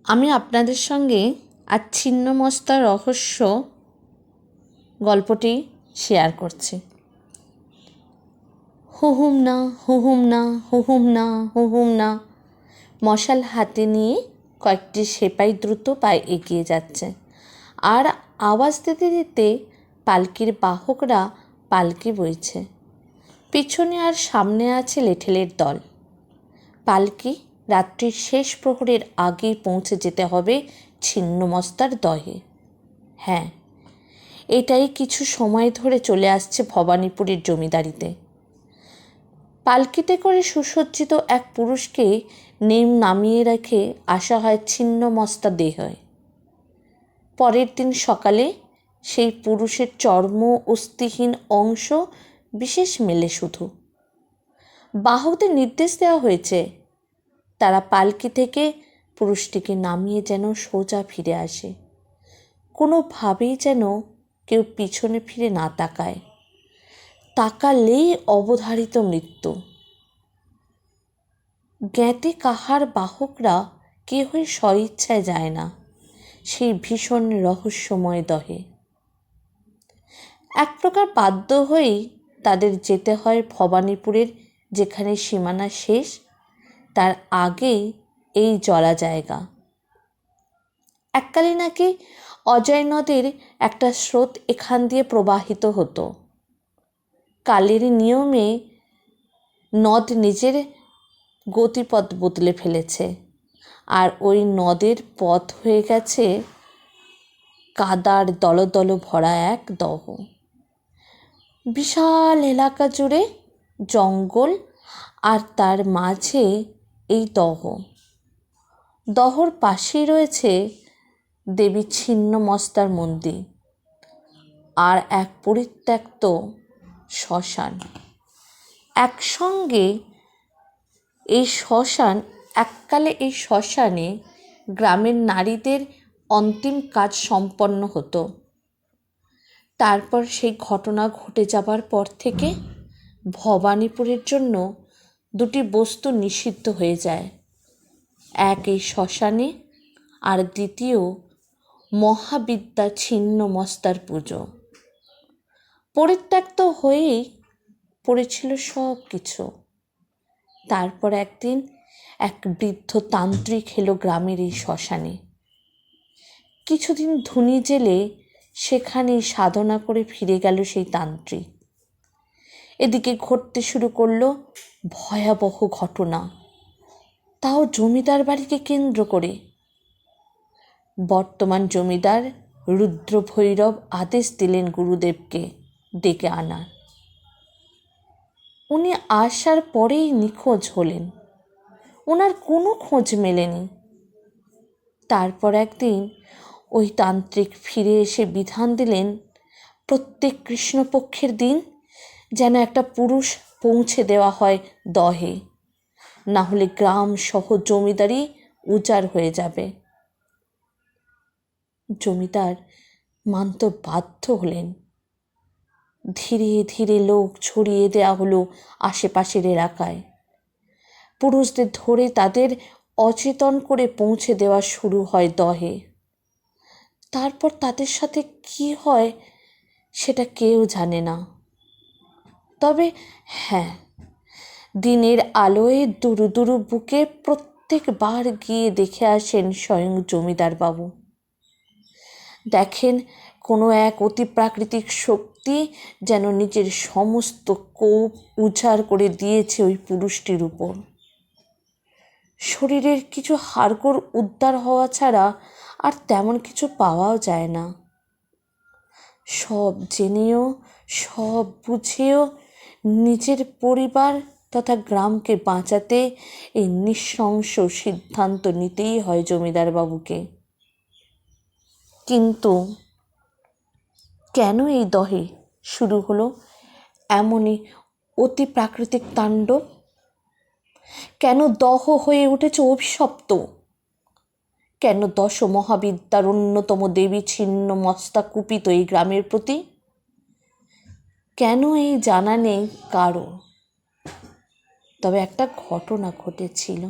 আমি আপনাদের সঙ্গে আজ ছিন্নমস্তার রহস্য গল্পটি শেয়ার করছি। হুহুম না হুহুম না হুহুম না হুহুম না, মশাল হাতে নিয়ে কয়েকটি সেপাই দ্রুত পায়ে এগিয়ে যাচ্ছে, আর আওয়াজ দিতে দিতে পালকির বাহকরা পালকি বইছে। পিছনে আর সামনে আছে লেঠেলের দল। পালকি রাত্রির শেষ প্রহরের আগেই পৌঁছে যেতে হবে ছিন্নমস্তার দহে। হ্যাঁ, এটাই কিছু সময় ধরে চলে আসছে ভবানীপুরের জমিদারিতে। পালকিতে করে সুসজ্জিত এক পুরুষকে নামিয়ে রেখে আসা হয় ছিন্নমস্তা দেহে। পরের দিন সকালে সেই পুরুষের চর্ম অস্থিহীন অংশ বিশেষ মেলে শুধু। বাহকদের নির্দেশ দেওয়া হয়েছে তারা পালকি থেকে পুরুষটিকে নামিয়ে যেন সোজা ফিরে আসে, কোনোভাবেই যেন কেউ পিছনে ফিরে না তাকায়। তাকালেই অবধারিত মৃত্যু। জ্ঞাতে কাহার বাহকরা কেহই স্বইচ্ছায় যায় না সেই ভীষণ রহস্যময় দহে। এক প্রকার বাধ্য হয়েই তাদের যেতে হয় ভবানীপুরের যেখানে সীমানা শেষ, তার আগেই এই জলা জায়গা। এককালে নাকি অজয় নদের একটা স্রোত এখান দিয়ে প্রবাহিত হতো। কালের নিয়মে নদ নিজের গতিপথ বদলে ফেলেছে, আর ওই নদের পথ হয়ে গেছে কাদার দলদল ভরা এক দহ। বিশাল এলাকা জুড়ে জঙ্গল, আর তার মাঝে এই দহ। দহর পাশেই রয়েছে দেবী ছিন্নমস্তার মন্দির আর এক পরিত্যক্ত শ্মশান। একসঙ্গে এই শ্মশান, এককালে এই শ্মশানে গ্রামের নারীদের অন্তিম কাজ সম্পন্ন হতো। তারপর সেই ঘটনা ঘটে যাবার পর থেকে ভবানীপুরের জন্য দুটি বস্তু নিষিদ্ধ হয়ে যায়। এক এই শ্মশানে, আর দ্বিতীয় মহাবিদ্যা ছিন্নমস্তার পুজো। পরিত্যক্ত হয়েই পড়েছিল সব কিছু। তারপর একদিন এক বৃদ্ধ তান্ত্রিক এলো গ্রামের এই শ্মশানে। কিছুদিন ধুনি জেলে সেখানেই সাধনা করে ফিরে গেল সেই তান্ত্রিক। এদিকে ঘটতে শুরু করলো ভয়াবহ ঘটনা, তাও জমিদার বাড়িকে কেন্দ্র করে। বর্তমান জমিদার রুদ্রভৈরব আদেশ দিলেন গুরুদেবকে ডেকে আনার। উনি আসার পরেই নিখোঁজ হলেন, ওনার কোনো খোঁজ মেলেনি। তারপর একদিন ওই তান্ত্রিক ফিরে এসে বিধান দিলেন প্রত্যেক কৃষ্ণপক্ষের দিন যেন একটা পুরুষ পৌঁছে দেওয়া হয় দহে, না হলে গ্রাম সহ জমিদারি উজাড় হয়ে যাবে। জমিদার মানতে বাধ্য হলেন। ধীরে ধীরে লোক ছড়িয়ে দেওয়া হলো আশেপাশের এলাকায়। পুরুষদের ধরে তাদের অচেতন করে পৌঁছে দেওয়া শুরু হয় দহে। তারপর তাদের সাথে কি হয় সেটা কেউ জানে না। তবে হ্যাঁ, দিনের আলোয় দুরু দুরু বুকে প্রত্যেকবার গিয়ে দেখে আসেন স্বয়ং জমিদার বাবু। দেখেন কোনো এক অতি প্রাকৃতিক শক্তি যেন নিজের সমস্ত কোপ উজাড় করে দিয়েছে ওই পুরুষটির উপর। শরীরের কিছু হাড়গোড় উদ্ধার হওয়া ছাড়া আর তেমন কিছু পাওয়াও যায় না। সব জেনেও, সব বুঝেও নিজের পরিবার তথা গ্রামকে বাঁচাতে এই নৃশংস সিদ্ধান্ত নিতেই হয় জমিদার বাবুকে। কিন্তু কেন এই দহে শুরু হলো এমনই অতি প্রাকৃতিক তাণ্ডব? কেন দহ হয়ে উঠেছে অভিশপ্ত? কেন দশ মহাবিদ্যার অন্যতম দেবী ছিন্নমস্তা কুপিত এই গ্রামের প্রতি? কেন এই জানা নেই কারো। তবে একটা ঘটনা ঘটেছিল।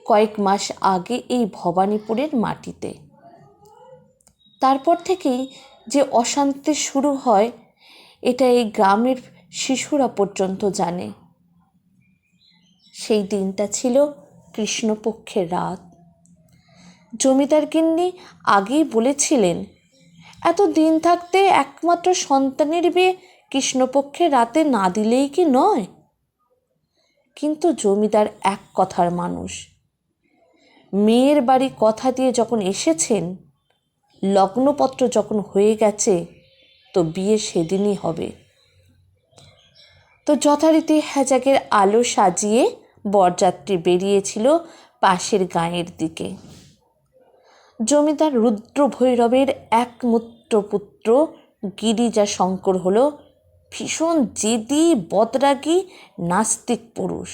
কয়েক মাস আগে এই ভবানীপুরের মাটিতে। তারপর থেকেই যে অশান্তি শুরু হয় এটা এই গ্রামের শিশুরা পর্যন্ত জানে। সেই দিনটা ছিল কৃষ্ণপক্ষের রাত। জমিদার গিন্নি আগেই বলেছিলেন, এত দিন থাকতে একমাত্র সন্তানের বিয়ে কৃষ্ণপক্ষের রাতে না দিলেই কি নয়? কিন্তু জমিদার এক কথার মানুষ। মেয়ের বাড়ি কথা দিয়ে যখন এসেছেন, লগ্নপত্র যখন হয়ে গেছে, তো বিয়ে সেদিনই হবে। তো যথারীতি হ্যাজাকের আলো সাজিয়ে বরযাত্রী বেরিয়েছিল পাশের গাঁয়ের দিকে। জমিদার রুদ্রভৈরবের একমাত্র পুত্র গিরিজা শঙ্কর হলো ভীষণ জেদি, বদরাগী, নাস্তিক পুরুষ।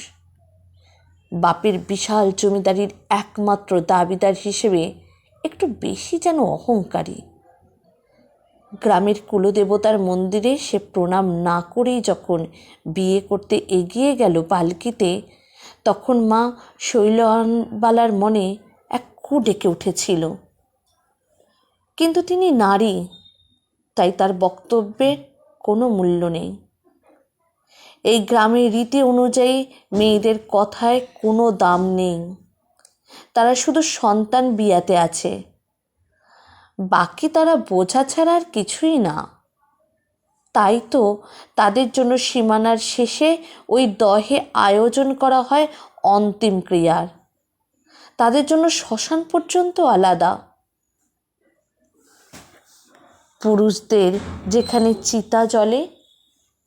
বাপের বিশাল জমিদারির একমাত্র দাবিদার হিসেবে একটু বেশি যেন অহংকারী। গ্রামের কুলদেবতার মন্দিরে সে প্রণাম না করেই যখন বিয়ে করতে এগিয়ে গেল পালকিতে, তখন মা শৈলবালার মনে এক কু ডেকে উঠেছিল। কিন্তু তিনি নারী, তাই তার বক্তব্যের কোনো মূল্য নেই। এই গ্রামের রীতি অনুযায়ী মেয়েদের কথায় কোনো দাম নেই। তারা শুধু সন্তান বিয়াতে আছে, বাকি তারা বোঝা ছাড়া আর কিছুই না। তাই তো তাদের জন্য সীমানার শেষে ওই দহে আয়োজন করা হয় অন্তিম ক্রিয়ার। তাদের জন্য শ্মশান পর্যন্ত আলাদা। পুরুষদের যেখানে চিতা জ্বলে,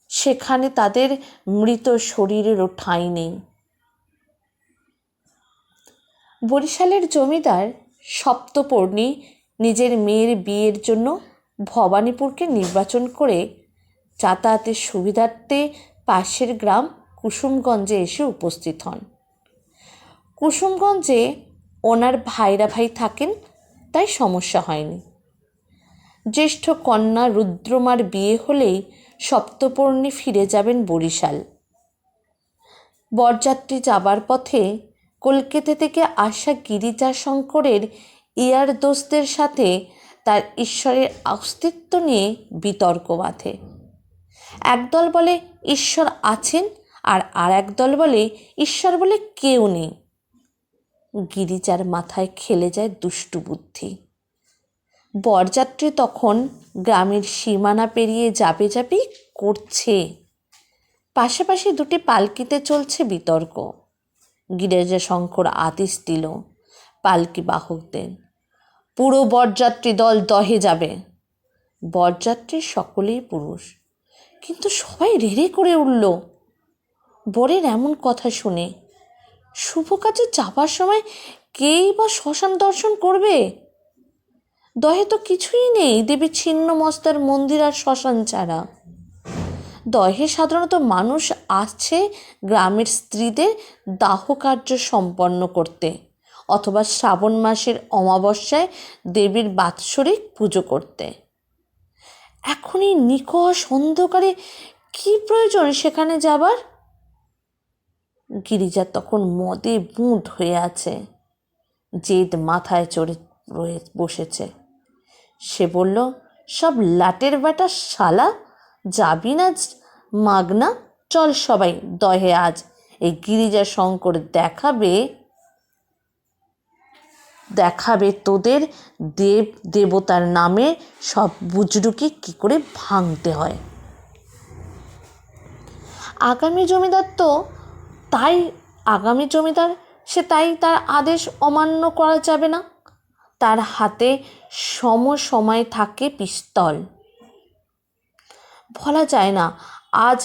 সেখানে তাদের মৃত শরীরেরও ঠাঁই নেই। বরিশালের জমিদার সপ্তপর্ণী নিজের মেয়ের বিয়ের জন্য ভবানীপুরকে নির্বাচন করে যাতায়াতের সুবিধার্থে পাশের গ্রাম কুসুমগঞ্জে এসে উপস্থিত হন। কুসুমগঞ্জে ওনার ভাইরা ভাই থাকেন, তাই সমস্যা হয়নি। জ্যেষ্ঠ কন্যা রুদ্রমার বিয়ে হলেই সপ্তপর্ণী ফিরে যাবেন বরিশাল। বরযাত্রী যাবার পথে কলকাতা থেকে আসা গিরিজা শঙ্করের ইয়ার দোস্তের সাথে তার ঈশ্বরের অস্তিত্ব নিয়ে বিতর্ক বাধে। একদল বলে ঈশ্বর আছেন, আর একদল বলে ঈশ্বর বলে কেউ নেই। গিরিজার মাথায় খেলে যায় দুষ্টু বুদ্ধি। বরযাত্রী তখন গ্রামের সীমানা পেরিয়ে যাবেই করছে। পাশাপাশি দুটি পালকিতে চলছে বিতর্ক। গিরিজা শঙ্কর আদেশ দিল পালকি বাহকদের, পুরো বরযাত্রী দল দহে যাবে। বরযাত্রী সকলেই পুরুষ, কিন্তু সবাই রেড়ে করে উঠল বরের এমন কথা শুনে। শুভ কাজে যাবার সময় কেই বা শ্মশান দর্শন করবে? দহে তো কিছুই নেই দেবী ছিন্নমস্তার মন্দির আর শ্মশান ছাড়া। দহে সাধারণত মানুষ আসছে গ্রামের স্ত্রীদের দাহ কার্য সম্পন্ন করতে, অথবা শ্রাবণ মাসের অমাবস্যায় দেবীর বাৎসরিক পুজো করতে। এখনই নিকষ অন্ধকারে কি প্রয়োজন সেখানে যাবার? গিরিজা তখন মদে বুঁদ হয়ে আছে, জেদ মাথায় চড়ে বসেছে। সে বলল, সব লাটের বেটা শালা, যাবি না মাগনা? চল সবাই দহে আজ। এই গিরিজা শঙ্কর দেখাবে তোদের দেব দেবতার নামে সব বুজরুকি কি করে ভাঙতে হয়। আগামী জমিদার সে তাই তার আদেশ অমান্য করা যাবে না। তার হাতে সময় থাকে পিস্তল। বলা যায় না, আজ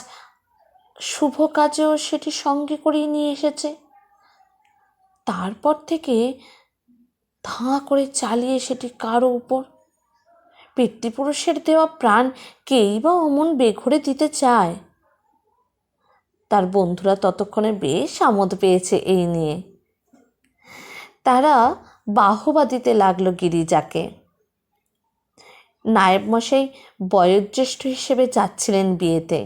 শুভ কাজেও সেটি সঙ্গে করেই নিয়ে এসেছে। তারপর থেকে ধাঁ করে চালিয়ে সেটি কারো উপর। পিতৃপুরুষের দেওয়া প্রাণ কেই বা অমন বেঘরে দিতে চায়? তার বন্ধুরা ততক্ষণে বেশ আমোদ পেয়েছে এই নিয়ে। তারা বাহবা দিতে লাগলো গিরিজাকে। নায়েব মশাই বয়োজ্যেষ্ঠ হিসেবে যাচ্ছিলেন বিয়েতে।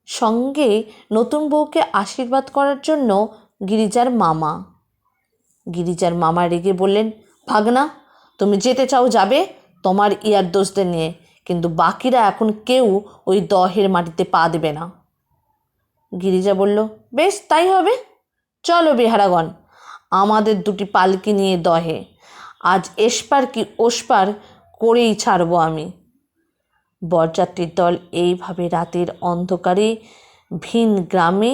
সঙ্গে নতুন বউকে আশীর্বাদ করার জন্য গিরিজার মামা। গিরিজার মামা রেগে বললেন, ভাগনা, তুমি যেতে চাও যাবে তোমার ইয়ার দোষদের নিয়ে, কিন্তু বাকিরা এখন কেউ ওই দহের মাটিতে পা দেবে না। গিরিজা বলল, বেশ তাই হবে, চলো বেহারাগণ, আমাদের দুটি পালকি নিয়ে দহে, আজ এসপার কি ওসপার করেই ছাড়বো আমি। বরযাত্রীর দল এইভাবে রাতের অন্ধকারে ভিন গ্রামে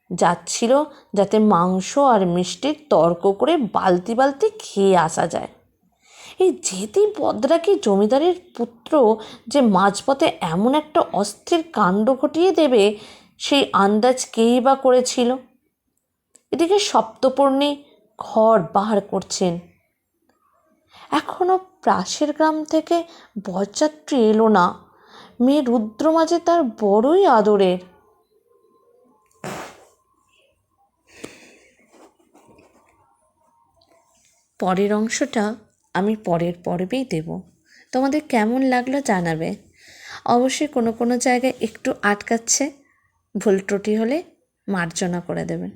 যাচ্ছিল যাতে মাংস আর মিষ্টির তর্ক করে বালতি বালতি খেয়ে আসা যায়। এই যেতেই বদরাকি জমিদারের পুত্র যে মাঝপথে এমন একটা অস্থির কাণ্ড ঘটিয়ে দেবে সেই আন্দাজ কেই বা করেছিল। এদিকে সপ্তপর্ণী ঘর বার করছেন, এখনো পাশের গ্রাম থেকে বরযাত্রী এলো না। মেয়ে রুদ্র মাঝে তার বড়ই আদরের। পরের অংশটা আমি পরের পর্বেই দেব। তোমাদের কেমন লাগলো জানাবে। অবশ্যই কোনো কোনো জায়গায় একটু আটকাচ্ছে, ভুল ত্রুটি হলে মার্জনা করে দেবেন।